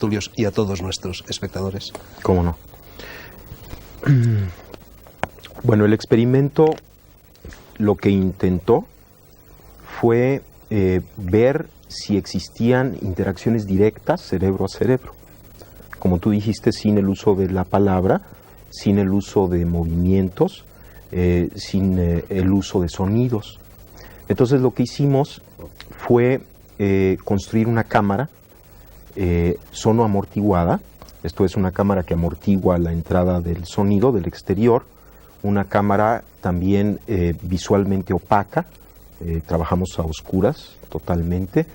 Tulios, y a todos nuestros espectadores. ¿Cómo no? Bueno, el experimento lo que intentó fue ver si existían interacciones directas cerebro a cerebro. Como tú dijiste, sin el uso de la palabra, sin el uso de movimientos, sin el uso de sonidos. Entonces lo que hicimos fue construir una cámara sonoamortiguada. Esto es una cámara que amortigua la entrada del sonido del exterior, una cámara también visualmente opaca, trabajamos a oscuras totalmente,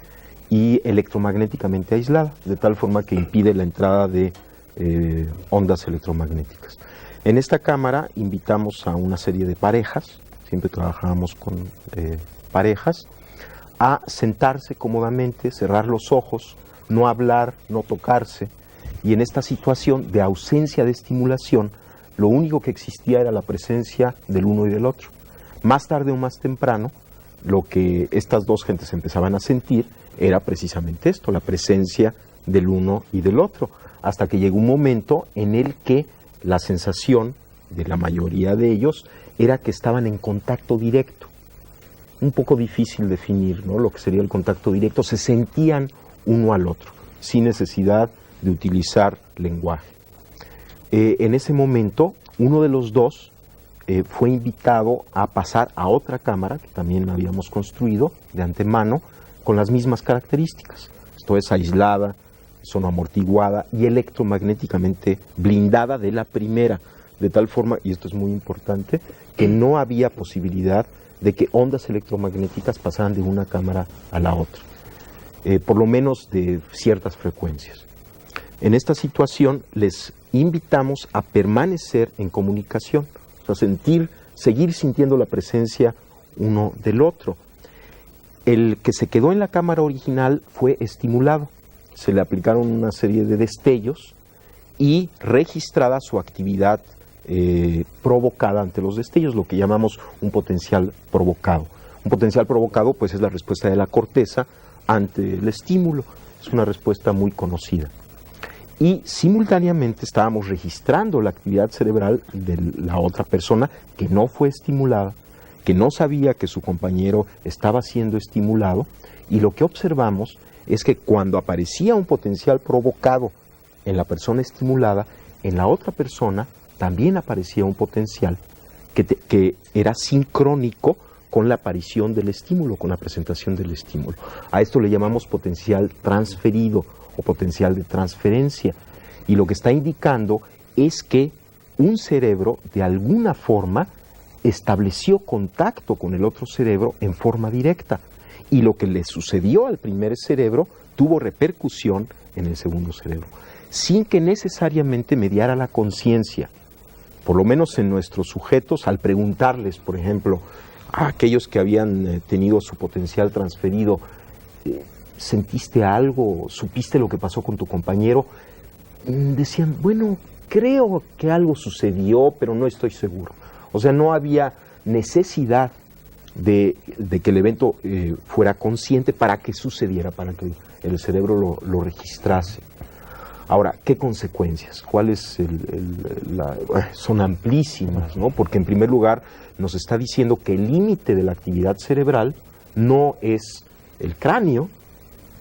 y electromagnéticamente aislada, de tal forma que impide la entrada de ondas electromagnéticas. En esta cámara invitamos a una serie de parejas, siempre trabajábamos con parejas, a sentarse cómodamente, cerrar los ojos, no hablar, no tocarse, y en esta situación de ausencia de estimulación, lo único que existía era la presencia del uno y del otro. Más tarde o más temprano, lo que estas dos gentes empezaban a sentir era precisamente esto, la presencia del uno y del otro, hasta que llegó un momento en el que la sensación de la mayoría de ellos era que estaban en contacto directo. Un poco difícil definir, ¿no?, lo que sería el contacto directo. Se sentían uno al otro, sin necesidad de utilizar lenguaje. En ese momento, uno de los dos fue invitado a pasar a otra cámara, que también habíamos construido de antemano, con las mismas características. Esto es aislada, sonoamortiguada y electromagnéticamente blindada de la primera, de tal forma, y esto es muy importante, que no había posibilidad de que ondas electromagnéticas pasaran de una cámara a la otra, por lo menos de ciertas frecuencias. En esta situación les invitamos a permanecer en comunicación, o sea, seguir sintiendo la presencia uno del otro. El que se quedó en la cámara original fue estimulado, se le aplicaron una serie de destellos y registrada su actividad provocada ante los destellos, lo que llamamos un potencial provocado. Un potencial provocado, pues, es la respuesta de la corteza ante el estímulo. Es una respuesta muy conocida. Y simultáneamente estábamos registrando la actividad cerebral de la otra persona que no fue estimulada, que no sabía que su compañero estaba siendo estimulado, y lo que observamos es que cuando aparecía un potencial provocado en la persona estimulada, en la otra persona también aparecía un potencial que era sincrónico con la aparición del estímulo, con la presentación del estímulo. A esto le llamamos potencial transferido o potencial de transferencia, y lo que está indicando es que un cerebro de alguna forma estableció contacto con el otro cerebro en forma directa, y lo que le sucedió al primer cerebro tuvo repercusión en el segundo cerebro, sin que necesariamente mediara la conciencia. Por lo menos en nuestros sujetos, al preguntarles, por ejemplo, a aquellos que habían tenido su potencial transferido, ¿sentiste algo? ¿Supiste lo que pasó con tu compañero? Decían, bueno, creo que algo sucedió, pero no estoy seguro. O sea, no había necesidad de que el evento fuera consciente para que sucediera, para que el cerebro lo registrase. Ahora, ¿qué consecuencias? ¿Cuáles son amplísimas, ¿no? Porque en primer lugar nos está diciendo que el límite de la actividad cerebral no es el cráneo,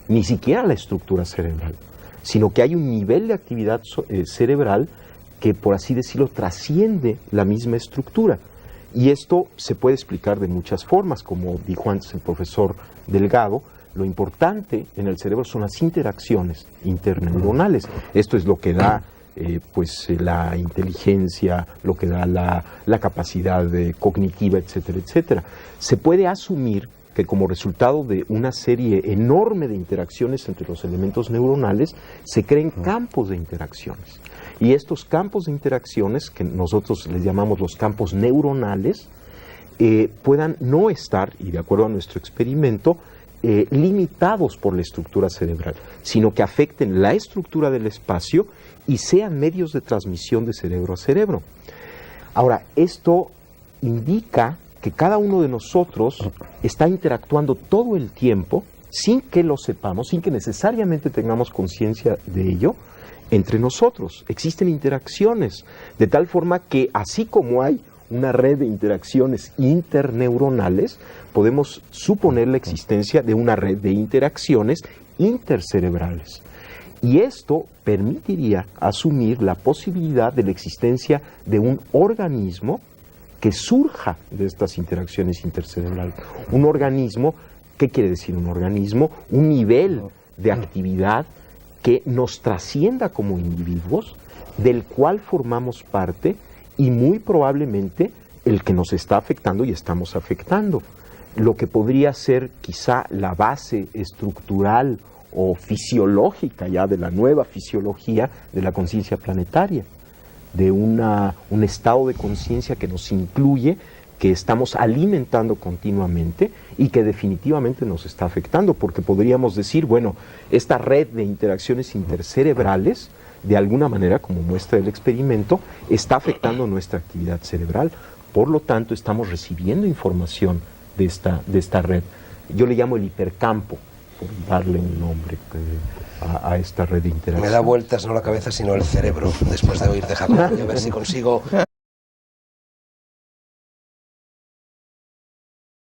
ni siquiera la estructura cerebral, sino que hay un nivel de actividad cerebral que, por así decirlo, trasciende la misma estructura. Y esto se puede explicar de muchas formas, como dijo antes el profesor Delgado. Lo importante en el cerebro son las interacciones interneuronales. Esto es lo que da la inteligencia, lo que da la capacidad cognitiva, etcétera, etcétera. Se puede asumir que como resultado de una serie enorme de interacciones entre los elementos neuronales, se creen campos de interacciones. Y estos campos de interacciones, que nosotros les llamamos los campos neuronales, puedan no estar, y de acuerdo a nuestro experimento, limitados por la estructura cerebral, sino que afecten la estructura del espacio y sean medios de transmisión de cerebro a cerebro. Ahora, esto indica que cada uno de nosotros está interactuando todo el tiempo sin que lo sepamos, sin que necesariamente tengamos conciencia de ello, entre nosotros. Existen interacciones, de tal forma que así como hay una red de interacciones interneuronales, podemos suponer la existencia de una red de interacciones intercerebrales. Y esto permitiría asumir la posibilidad de la existencia de un organismo que surja de estas interacciones intercerebrales. Un organismo, ¿qué quiere decir un organismo? Un nivel de actividad que nos trascienda como individuos, del cual formamos parte y muy probablemente el que nos está afectando y estamos afectando. Lo que podría ser quizá la base estructural o fisiológica ya de la nueva fisiología de la conciencia planetaria, de un estado de conciencia que nos incluye, que estamos alimentando continuamente y que definitivamente nos está afectando, porque podríamos decir, bueno, esta red de interacciones intercerebrales, de alguna manera, como muestra el experimento, está afectando nuestra actividad cerebral. Por lo tanto, estamos recibiendo información de esta red. Yo le llamo el hipercampo, por darle un nombre a esta red de interacción. Me da vueltas no la cabeza, sino el cerebro, después de oír de Jacobo. A ver si consigo